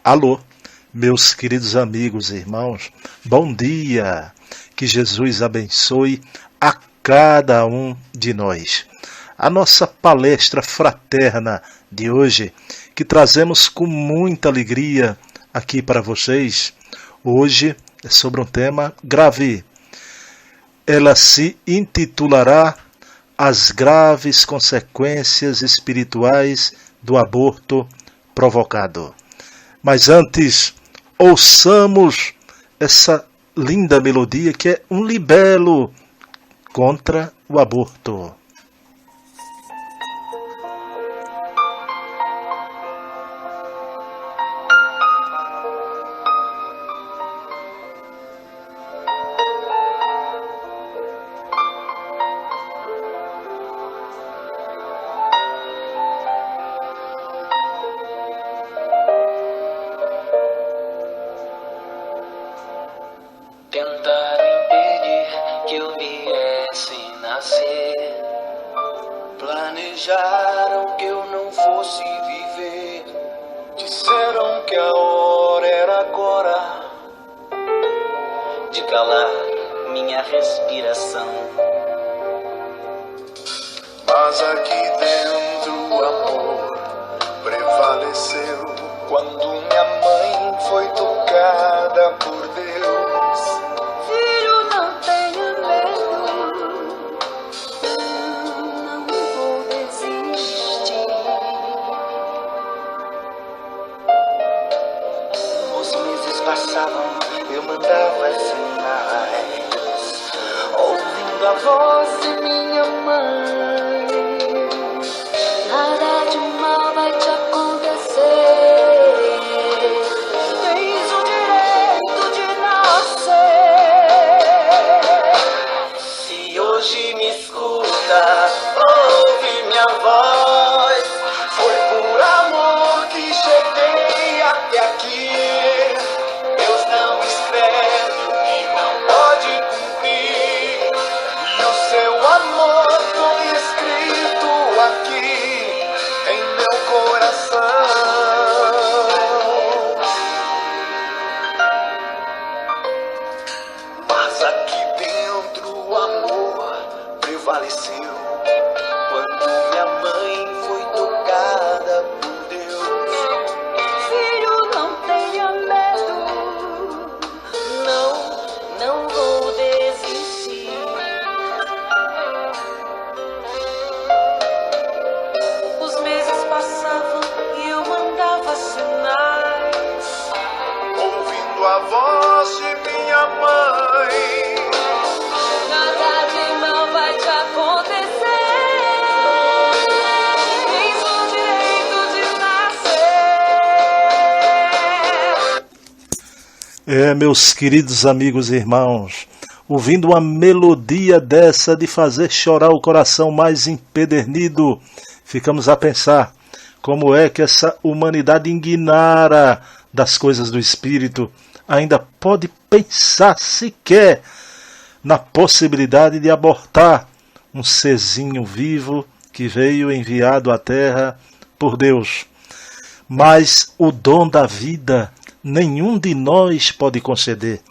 Alô, meus queridos amigos e irmãos, bom dia! Que Jesus abençoe a cada um de nós. A nossa palestra fraterna de hoje, que trazemos com muita alegria aqui para vocês, hoje é sobre um tema grave. Ela se intitulará As graves consequências espirituais do aborto provocado. Mas antes, ouçamos essa linda melodia que é um libelo contra o aborto. Tentaram impedir que eu viesse nascer. Planejaram que eu não fosse viver. Disseram que a hora era agora de calar minha respiração. Mas aqui dentro o amor prevaleceu. Quando minha mãe foi tocada por Deus. Filho, não tenha medo, não vou desistir. Os meses passavam, eu mandava sinais, ouvindo a voz de minha mãe. Nada de mal vai te acontecer. Tens o direito de nascer. Se hoje me escuta, ouve minha voz. Foi por amor que cheguei até aqui. Deus não escreve o que não pode cumprir. E o seu amor foi escrito aqui em meu coração. Mas aqui dentro o amor prevaleceu. Quando minha mãe foi tocada por Deus. Filho, não tenha medo, Não vou desistir. os meses passavam e eu mandava sinais. Ouvindo a voz de minha mãe. Nada de mal vai te acontecer. Tens o direito de nascer. Meus queridos amigos e irmãos, ouvindo uma melodia dessa de fazer chorar o coração mais empedernido, ficamos a pensar como é que essa humanidade indignara das coisas do Espírito ainda pode pensar sequer na possibilidade de abortar um serzinho vivo que veio enviado à Terra por Deus. Mas o dom da vida nenhum de nós pode conceder.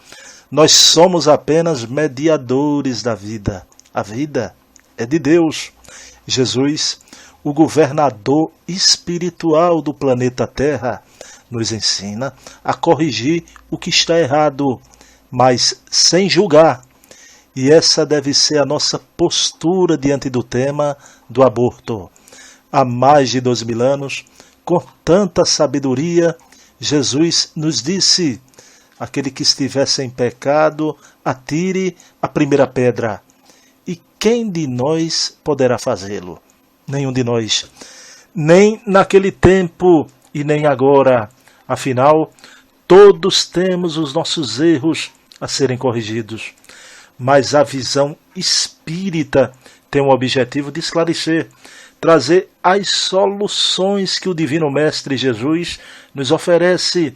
Nós somos apenas mediadores da vida. A vida é de Deus. Jesus, o governador espiritual do planeta Terra, nos ensina a corrigir o que está errado, mas sem julgar. E essa deve ser a nossa postura diante do tema do aborto. Há mais de 2000 anos, com tanta sabedoria, Jesus nos disse: aquele que estiver sem pecado, atire a primeira pedra. E quem de nós poderá fazê-lo? Nenhum de nós. Nem naquele tempo e nem agora. Afinal, todos temos os nossos erros a serem corrigidos. Mas a visão espírita tem o objetivo de esclarecer, trazer as soluções que o Divino Mestre Jesus nos oferece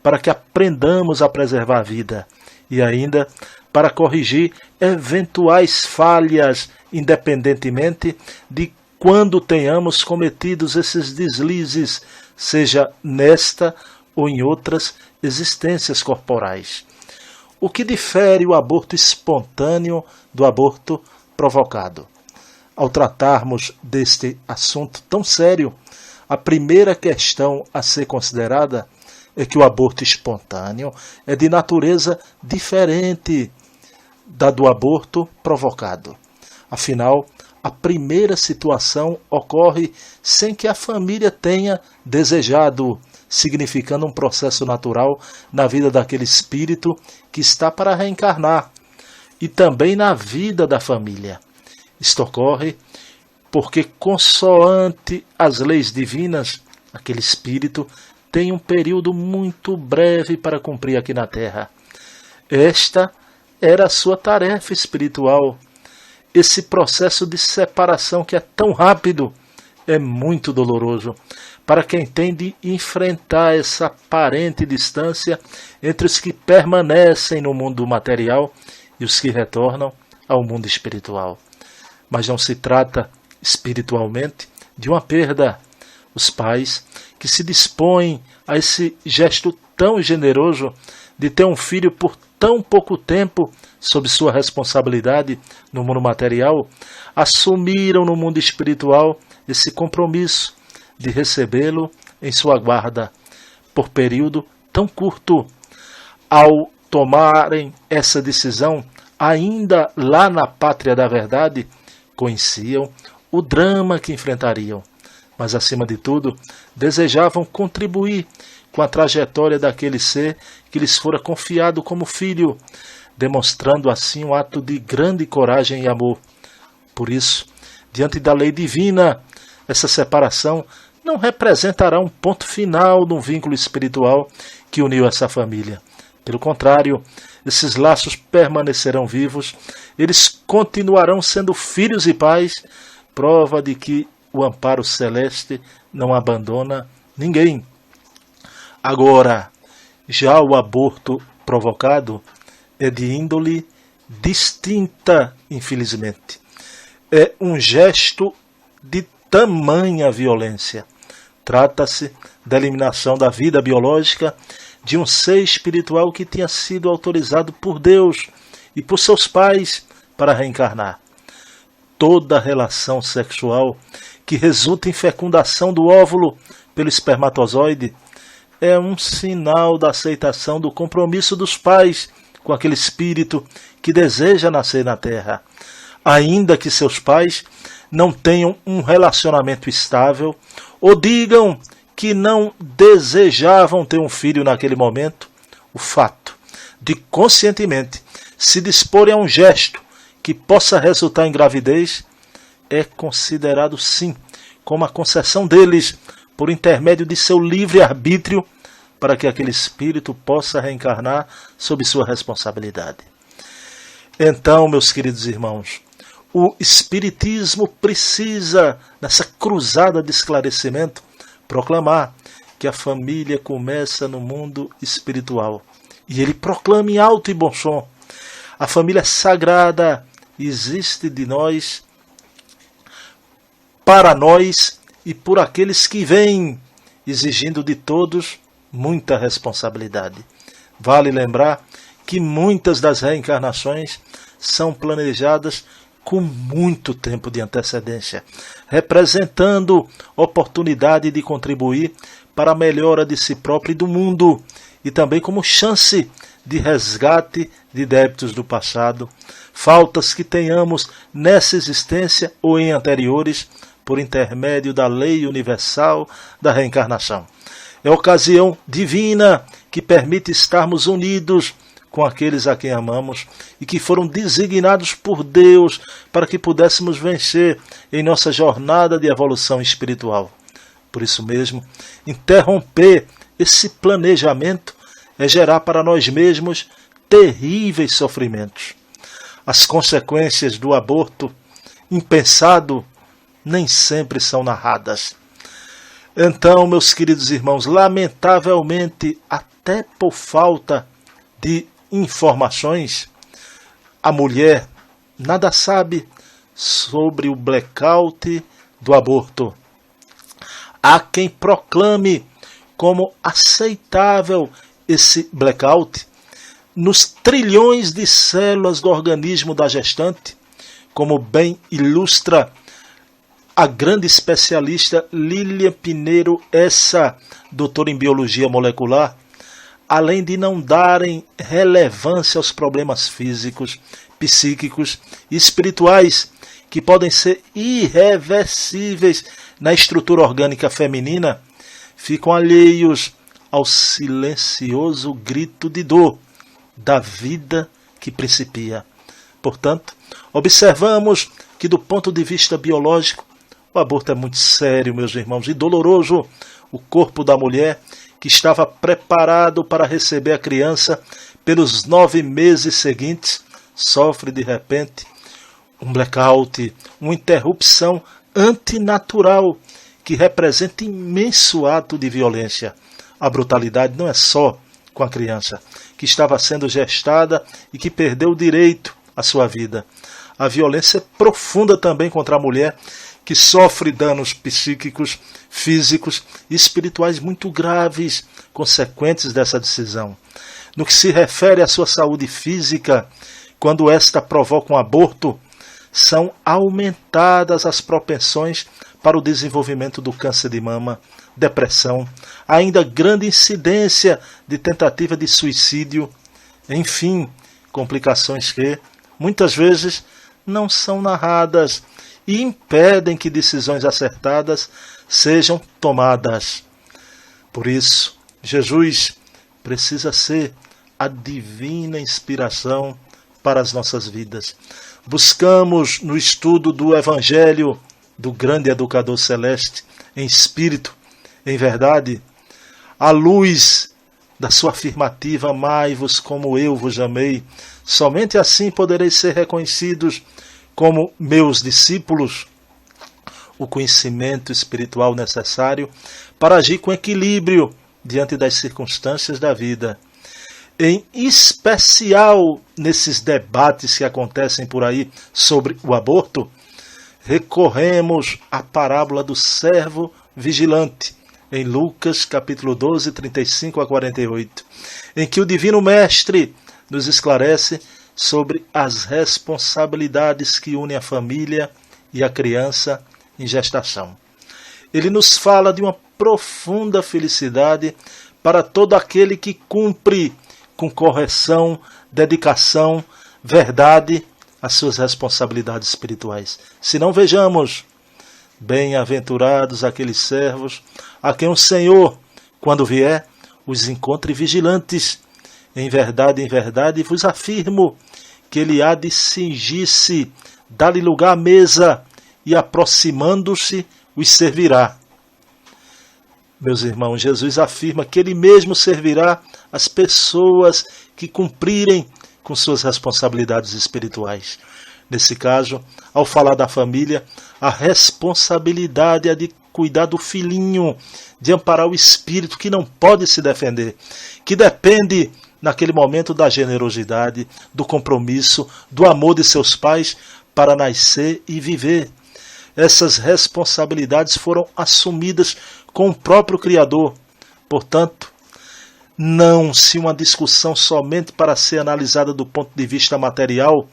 para que aprendamos a preservar a vida e ainda para corrigir eventuais falhas, independentemente de quando tenhamos cometido esses deslizes, seja nesta ou em outras existências corporais. O que difere o aborto espontâneo do aborto provocado? Ao tratarmos deste assunto tão sério, a primeira questão a ser considerada é que o aborto espontâneo é de natureza diferente da do aborto provocado. Afinal, a primeira situação ocorre sem que a família tenha desejado, significando um processo natural na vida daquele espírito que está para reencarnar e também na vida da família. Isto ocorre porque, consoante as leis divinas, aquele espírito tem um período muito breve para cumprir aqui na Terra. Esta era a sua tarefa espiritual. Esse processo de separação que é tão rápido é muito doloroso para quem tem de enfrentar essa aparente distância entre os que permanecem no mundo material e os que retornam ao mundo espiritual. Mas não se trata, espiritualmente, de uma perda. Os pais que se dispõem a esse gesto tão generoso de ter um filho por tão pouco tempo sob sua responsabilidade no mundo material, assumiram no mundo espiritual esse compromisso de recebê-lo em sua guarda por período tão curto. Ao tomarem essa decisão, ainda lá na pátria da verdade, conheciam o drama que enfrentariam, mas acima de tudo, desejavam contribuir com a trajetória daquele ser que lhes fora confiado como filho, demonstrando assim um ato de grande coragem e amor. Por isso, diante da lei divina, essa separação não representará um ponto final no vínculo espiritual que uniu essa família. Pelo contrário, esses laços permanecerão vivos, eles continuarão sendo filhos e pais, prova de que o amparo celeste não abandona ninguém. Agora, já o aborto provocado é de índole distinta, infelizmente. É um gesto de tamanha violência. Trata-se da eliminação da vida biológica de um ser espiritual que tinha sido autorizado por Deus e por seus pais para reencarnar. Toda relação sexual que resulta em fecundação do óvulo pelo espermatozoide é um sinal da aceitação do compromisso dos pais com aquele espírito que deseja nascer na Terra. Ainda que seus pais não tenham um relacionamento estável ou digam que não desejavam ter um filho naquele momento, o fato de conscientemente se disporem a um gesto que possa resultar em gravidez é considerado sim como a concessão deles por intermédio de seu livre-arbítrio para que aquele espírito possa reencarnar sob sua responsabilidade. Então, meus queridos irmãos, o Espiritismo precisa, nessa cruzada de esclarecimento, proclamar que a família começa no mundo espiritual. E ele proclama em alto e bom som: a família sagrada existe de nós, para nós e por aqueles que vêm, exigindo de todos muita responsabilidade. Vale lembrar que muitas das reencarnações são planejadas com muito tempo de antecedência, representando oportunidade de contribuir para a melhora de si próprio e do mundo, e também como chance de resgate de débitos do passado, faltas que tenhamos nessa existência ou em anteriores, por intermédio da lei universal da reencarnação. É ocasião divina que permite estarmos unidos com aqueles a quem amamos e que foram designados por Deus para que pudéssemos vencer em nossa jornada de evolução espiritual. Por isso mesmo, interromper esse planejamento é gerar para nós mesmos terríveis sofrimentos. As consequências do aborto impensado nem sempre são narradas. Então, meus queridos irmãos, lamentavelmente, até por falta de informações, a mulher nada sabe sobre o blackout do aborto. Há quem proclame como aceitável esse blackout nos trilhões de células do organismo da gestante, como bem ilustra a grande especialista Lília Pinheiro, essa doutora em biologia molecular, além de não darem relevância aos problemas físicos, psíquicos e espirituais que podem ser irreversíveis na estrutura orgânica feminina, ficam alheios ao silencioso grito de dor da vida que principia. Portanto, observamos que do ponto de vista biológico, o aborto é muito sério, meus irmãos, e doloroso. O corpo da mulher, que estava preparado para receber a criança pelos 9 meses seguintes, sofre de repente um blackout, uma interrupção antinatural que representa imenso ato de violência. A brutalidade não é só com a criança, que estava sendo gestada e que perdeu o direito à sua vida. A violência é profunda também contra a mulher, que sofre danos psíquicos, físicos e espirituais muito graves, consequentes dessa decisão. No que se refere à sua saúde física, quando esta provoca um aborto, são aumentadas as propensões para o desenvolvimento do câncer de mama, depressão, ainda grande incidência de tentativa de suicídio, enfim, complicações que, muitas vezes, não são narradas e impedem que decisões acertadas sejam tomadas. Por isso, Jesus precisa ser a divina inspiração para as nossas vidas. Buscamos no estudo do Evangelho do grande educador celeste, em espírito, em verdade, à luz da sua afirmativa, amai-vos como eu vos amei. Somente assim podereis ser reconhecidos como meus discípulos, o conhecimento espiritual necessário para agir com equilíbrio diante das circunstâncias da vida. Em especial nesses debates que acontecem por aí sobre o aborto, recorremos à parábola do servo vigilante, em Lucas capítulo 12, 35 a 48, em que o Divino Mestre nos esclarece sobre as responsabilidades que unem a família e a criança em gestação. Ele nos fala de uma profunda felicidade para todo aquele que cumpre com correção, dedicação, verdade as suas responsabilidades espirituais. Se não, vejamos, bem-aventurados aqueles servos a quem o Senhor, quando vier, os encontre vigilantes. Em verdade vos afirmo que ele há de cingir-se, dar-lhe lugar à mesa e, aproximando-se, os servirá. Meus irmãos, Jesus afirma que ele mesmo servirá as pessoas que cumprirem com suas responsabilidades espirituais. Nesse caso, ao falar da família, a responsabilidade é de cuidar do filhinho, de amparar o espírito que não pode se defender, que depende naquele momento da generosidade, do compromisso, do amor de seus pais para nascer e viver. Essas responsabilidades foram assumidas com o próprio Criador. Portanto, não se uma discussão somente para ser analisada do ponto de vista material,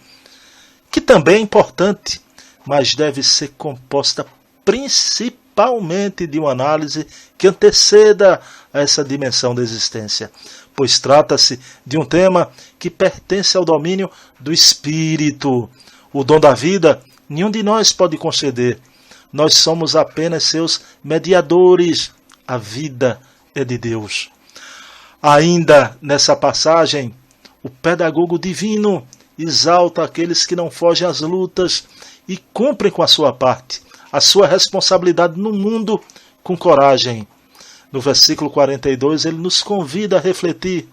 que também é importante, mas deve ser composta principalmente de uma análise que anteceda a essa dimensão da existência, pois trata-se de um tema que pertence ao domínio do Espírito. O dom da vida nenhum de nós pode conceder. Nós somos apenas seus mediadores. A vida é de Deus. Ainda nessa passagem, o pedagogo divino exalta aqueles que não fogem às lutas e cumprem com a sua parte, a sua responsabilidade no mundo com coragem. No versículo 42, ele nos convida a refletir: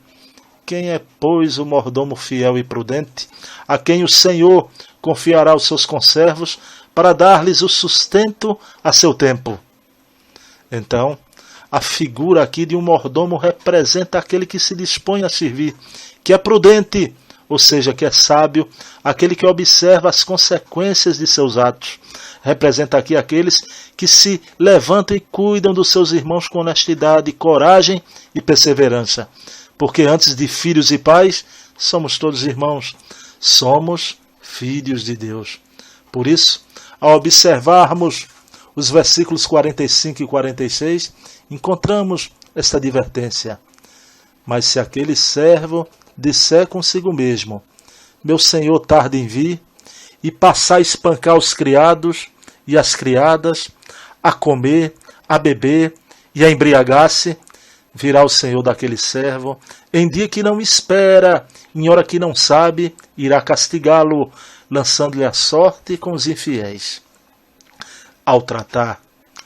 quem é, pois, o mordomo fiel e prudente, a quem o Senhor confiará os seus conservos para dar-lhes o sustento a seu tempo? Então, a figura aqui de um mordomo representa aquele que se dispõe a servir, que é prudente, ou seja, que é sábio, aquele que observa as consequências de seus atos. Representa aqui aqueles que se levantam e cuidam dos seus irmãos com honestidade, coragem e perseverança. Porque antes de filhos e pais, somos todos irmãos. Somos filhos de Deus. Por isso, ao observarmos os versículos 45 e 46, encontramos esta advertência. Mas se aquele servo disser consigo mesmo, meu senhor tarda em vir, e passar a espancar os criados e as criadas, a comer, a beber e a embriagar-se, virá o senhor daquele servo, em dia que não espera, em hora que não sabe, irá castigá-lo, lançando-lhe a sorte com os infiéis. Ao tratar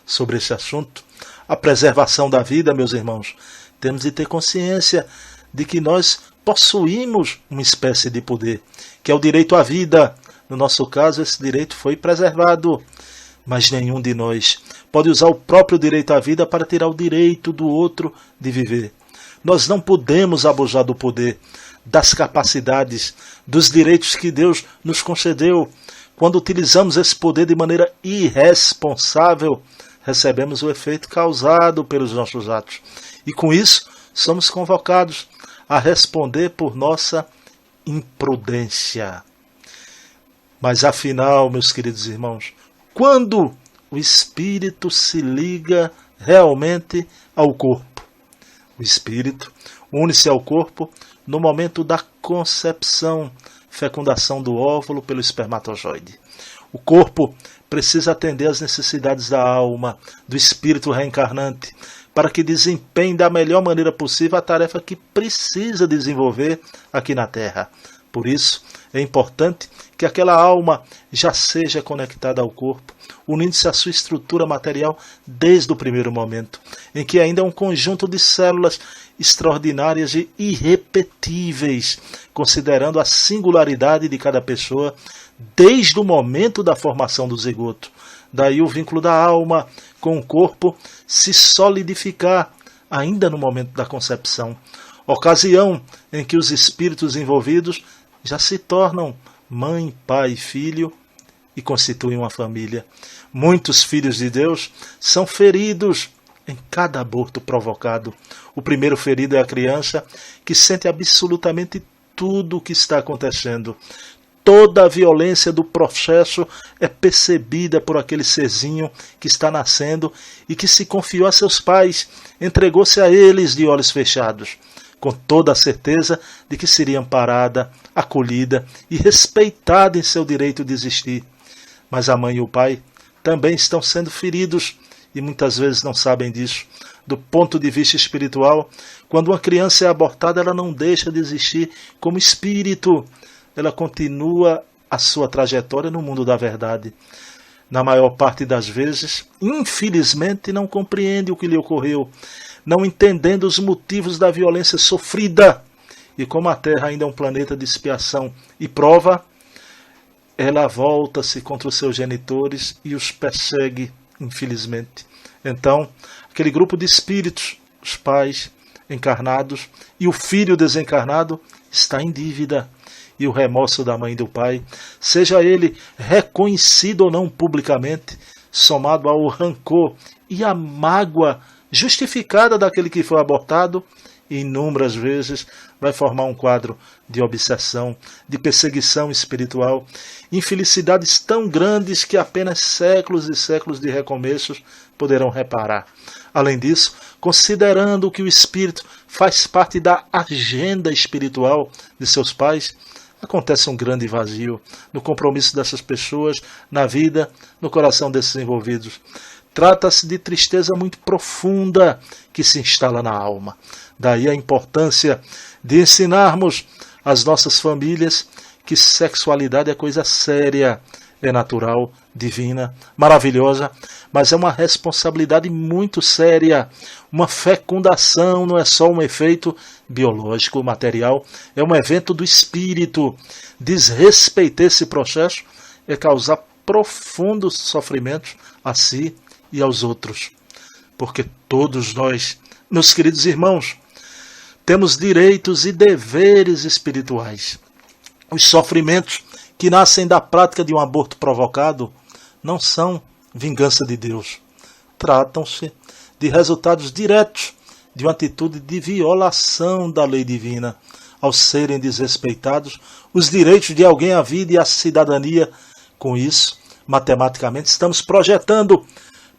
sobre esse assunto, a preservação da vida, meus irmãos, temos de ter consciência de que nós possuímos uma espécie de poder, que é o direito à vida. No nosso caso, esse direito foi preservado, mas nenhum de nós pode usar o próprio direito à vida para tirar o direito do outro de viver. Nós não podemos abusar do poder, das capacidades, dos direitos que Deus nos concedeu. Quando utilizamos esse poder de maneira irresponsável, recebemos o efeito causado pelos nossos atos. E com isso, somos convocados a responder por nossa imprudência. Mas afinal, meus queridos irmãos, quando o espírito se liga realmente ao corpo? O espírito une-se ao corpo no momento da concepção, fecundação do óvulo pelo espermatozoide. O corpo precisa atender às necessidades da alma, do espírito reencarnante, para que desempenhe da melhor maneira possível a tarefa que precisa desenvolver aqui na Terra. Por isso, é importante que aquela alma já seja conectada ao corpo, unindo-se à sua estrutura material desde o primeiro momento, em que ainda é um conjunto de células extraordinárias e irrepetíveis, considerando a singularidade de cada pessoa desde o momento da formação do zigoto. Daí o vínculo da alma com o corpo se solidificar ainda no momento da concepção, ocasião em que os espíritos envolvidos já se tornam mãe, pai e filho e constituem uma família. Muitos filhos de Deus são feridos em cada aborto provocado. O primeiro ferido é a criança, que sente absolutamente tudo o que está acontecendo. Toda a violência do processo é percebida por aquele serzinho que está nascendo e que se confiou a seus pais, entregou-se a eles de olhos fechados, com toda a certeza de que seria amparada, acolhida e respeitada em seu direito de existir. Mas a mãe e o pai também estão sendo feridos e muitas vezes não sabem disso. Do ponto de vista espiritual, quando uma criança é abortada, ela não deixa de existir como espírito. Ela continua a sua trajetória no mundo da verdade. Na maior parte das vezes, infelizmente, não compreende o que lhe ocorreu, não entendendo os motivos da violência sofrida. E como a Terra ainda é um planeta de expiação e prova, ela volta-se contra os seus genitores e os persegue, infelizmente. Então, aquele grupo de espíritos, os pais encarnados e o filho desencarnado, está em dívida. E o remorso da mãe e do pai, seja ele reconhecido ou não publicamente, somado ao rancor e à mágoa justificada daquele que foi abortado, inúmeras vezes vai formar um quadro de obsessão, de perseguição espiritual, infelicidades tão grandes que apenas séculos e séculos de recomeços poderão reparar. Além disso, considerando que o espírito faz parte da agenda espiritual de seus pais, acontece um grande vazio no compromisso dessas pessoas, na vida, no coração desses envolvidos. Trata-se de tristeza muito profunda que se instala na alma. Daí a importância de ensinarmos às nossas famílias que sexualidade é coisa séria, é natural, divina, maravilhosa, mas é uma responsabilidade muito séria. Uma fecundação não é só um efeito biológico, material, é um evento do espírito. Desrespeitar esse processo é causar profundos sofrimentos a si e aos outros. Porque todos nós, meus queridos irmãos, temos direitos e deveres espirituais. Os sofrimentos que nascem da prática de um aborto provocado não são vingança de Deus. Tratam-se de resultados diretos de uma atitude de violação da lei divina, ao serem desrespeitados os direitos de alguém à vida e à cidadania. Com isso, matematicamente, estamos projetando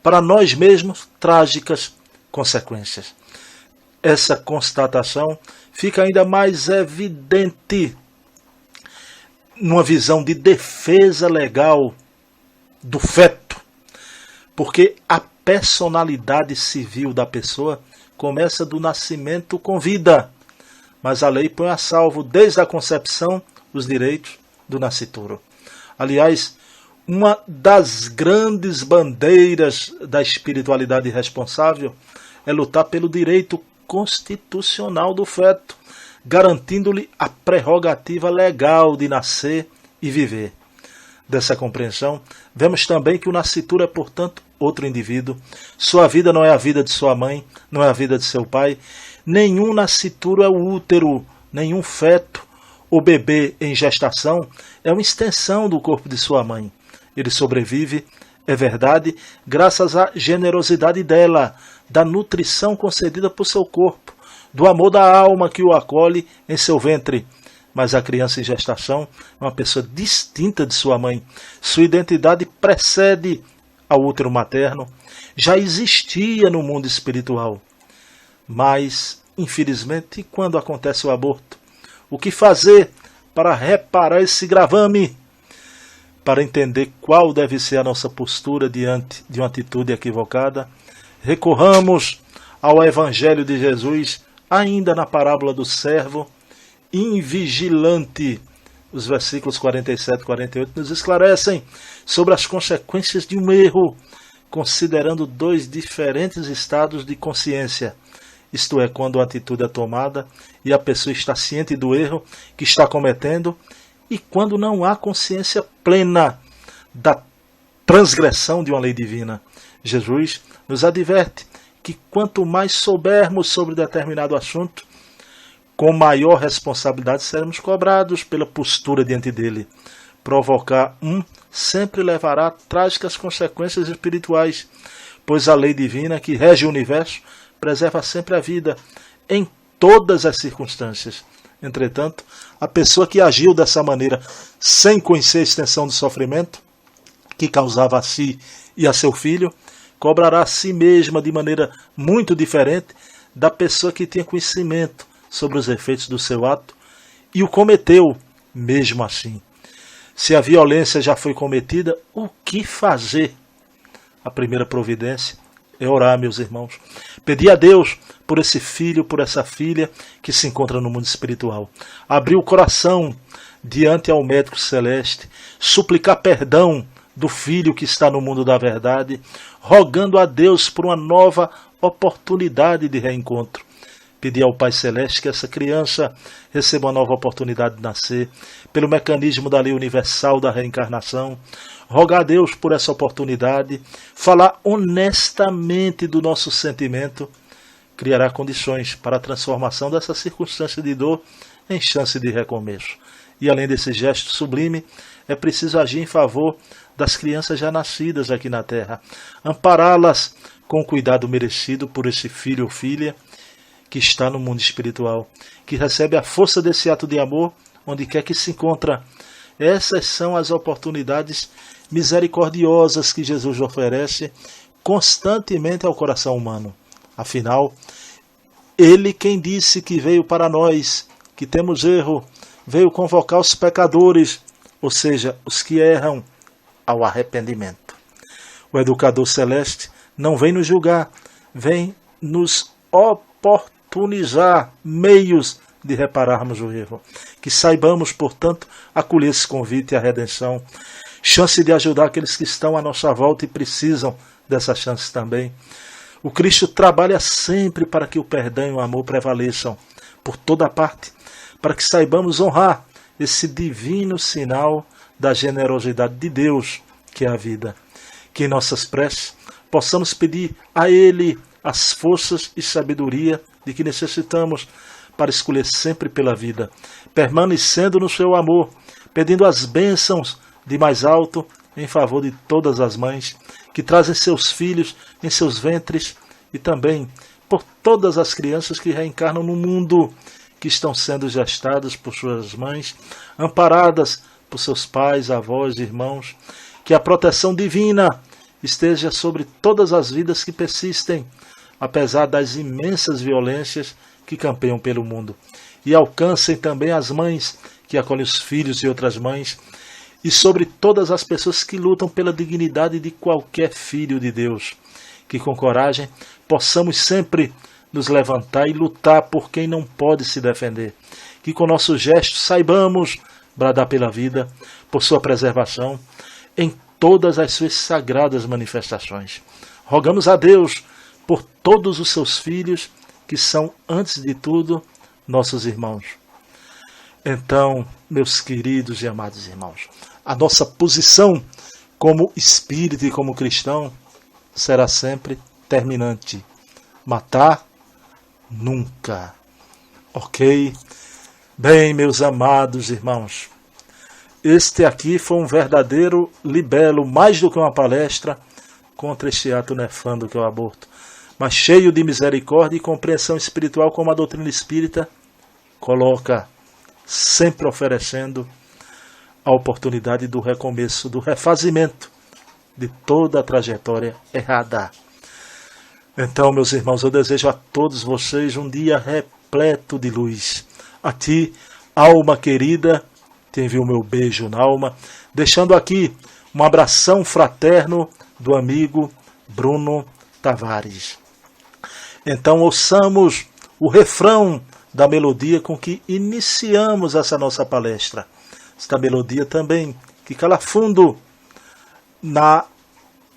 para nós mesmos trágicas consequências. Essa constatação fica ainda mais evidente numa visão de defesa legal do feto, porque a personalidade civil da pessoa começa do nascimento com vida, mas a lei põe a salvo desde a concepção os direitos do nascituro. Aliás, uma das grandes bandeiras da espiritualidade responsável é lutar pelo direito constitucional do feto, garantindo-lhe a prerrogativa legal de nascer e viver. Dessa compreensão, vemos também que o nascituro é, portanto, outro indivíduo. Sua vida não é a vida de sua mãe, não é a vida de seu pai. Nenhum nascituro é o útero, nenhum feto ou bebê em gestação é uma extensão do corpo de sua mãe. Ele sobrevive, é verdade, graças à generosidade dela, da nutrição concedida por seu corpo, do amor da alma que o acolhe em seu ventre. Mas a criança em gestação é uma pessoa distinta de sua mãe. Sua identidade precede ao útero materno, já existia no mundo espiritual. Mas, infelizmente, quando acontece o aborto, o que fazer para reparar esse gravame? Para entender qual deve ser a nossa postura diante de uma atitude equivocada, recorramos ao Evangelho de Jesus, ainda na parábola do servo invigilante. Os versículos 47 e 48 nos esclarecem sobre as consequências de um erro, considerando dois diferentes estados de consciência. Isto é, quando a atitude é tomada e a pessoa está ciente do erro que está cometendo, e quando não há consciência plena da transgressão de uma lei divina. Jesus nos adverte que quanto mais soubermos sobre determinado assunto, com maior responsabilidade seremos cobrados pela postura diante dele. Provocar sempre levará a trágicas consequências espirituais, pois a lei divina que rege o universo preserva sempre a vida em todas as circunstâncias. Entretanto, a pessoa que agiu dessa maneira sem conhecer a extensão do sofrimento que causava a si e a seu filho, cobrará a si mesma de maneira muito diferente da pessoa que tinha conhecimento sobre os efeitos do seu ato e o cometeu mesmo assim. Se a violência já foi cometida, o que fazer? A primeira providência é orar, meus irmãos. Pedir a Deus por esse filho, por essa filha que se encontra no mundo espiritual. Abrir o coração diante ao médico celeste, suplicar perdão do filho que está no mundo da verdade, rogando a Deus por uma nova oportunidade de reencontro. Pedir ao Pai Celeste que essa criança receba uma nova oportunidade de nascer, pelo mecanismo da lei universal da reencarnação. Rogar a Deus por essa oportunidade, falar honestamente do nosso sentimento, criará condições para a transformação dessa circunstância de dor em chance de recomeço. E além desse gesto sublime, é preciso agir em favor das crianças já nascidas aqui na Terra, ampará-las com o cuidado merecido por esse filho ou filha que está no mundo espiritual, que recebe a força desse ato de amor onde quer que se encontra. Essas são as oportunidades misericordiosas que Jesus oferece constantemente ao coração humano. Afinal, Ele quem disse que veio para nós, que temos erro, veio convocar os pecadores, ou seja, os que erram, ao arrependimento. O educador celeste não vem nos julgar, vem nos oportunizar meios de repararmos o erro. Que saibamos, portanto, acolher esse convite à redenção, chance de ajudar aqueles que estão à nossa volta e precisam dessa chance também. O Cristo trabalha sempre para que o perdão e o amor prevaleçam por toda parte, para que saibamos honrar esse divino sinal da generosidade de Deus, que é a vida. Que em nossas preces possamos pedir a Ele as forças e sabedoria de que necessitamos para escolher sempre pela vida, permanecendo no seu amor, pedindo as bênçãos de mais alto em favor de todas as mães que trazem seus filhos em seus ventres e também por todas as crianças que reencarnam no mundo, que estão sendo gestadas por suas mães, amparadas por seus pais, avós, irmãos, que a proteção divina esteja sobre todas as vidas que persistem, apesar das imensas violências que campeiam pelo mundo, e alcancem também as mães que acolhem os filhos e outras mães, e sobre todas as pessoas que lutam pela dignidade de qualquer filho de Deus, que com coragem possamos sempre nos levantar e lutar por quem não pode se defender, que com nossos gestos saibamos bradar pela vida, por sua preservação, em todas as suas sagradas manifestações. Rogamos a Deus por todos os seus filhos, que são, antes de tudo, nossos irmãos. Então, meus queridos e amados irmãos, a nossa posição como espírito e como cristão será sempre terminante. Matar, nunca. Ok? Bem, meus amados irmãos, este aqui foi um verdadeiro libelo, mais do que uma palestra, contra este ato nefando que é o aborto, mas cheio de misericórdia e compreensão espiritual, como a doutrina espírita coloca, sempre oferecendo a oportunidade do recomeço, do refazimento de toda a trajetória errada. Então, meus irmãos, eu desejo a todos vocês um dia repleto de luz. A ti, alma querida, te envio o meu beijo na alma, deixando aqui um abração fraterno do amigo Bruno Tavares. Então, ouçamos o refrão da melodia com que iniciamos essa nossa palestra. Esta melodia também que cala fundo na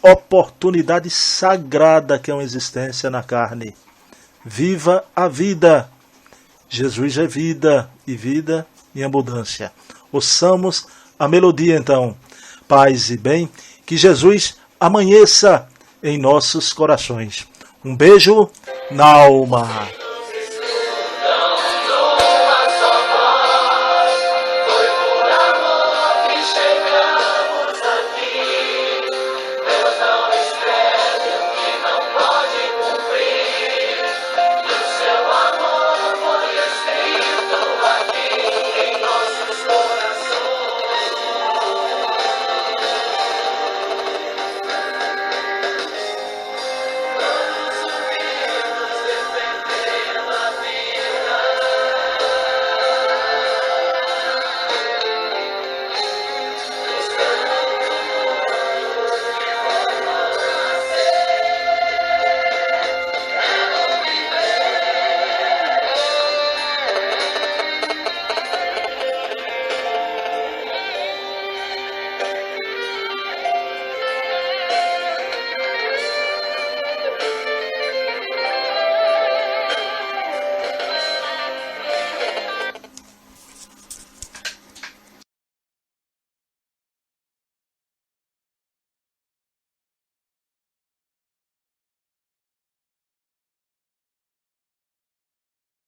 oportunidade sagrada que é uma existência na carne. Viva a vida! Jesus é vida, e vida em abundância. Ouçamos a melodia então. Paz e bem, que Jesus amanheça em nossos corações. Um beijo na alma.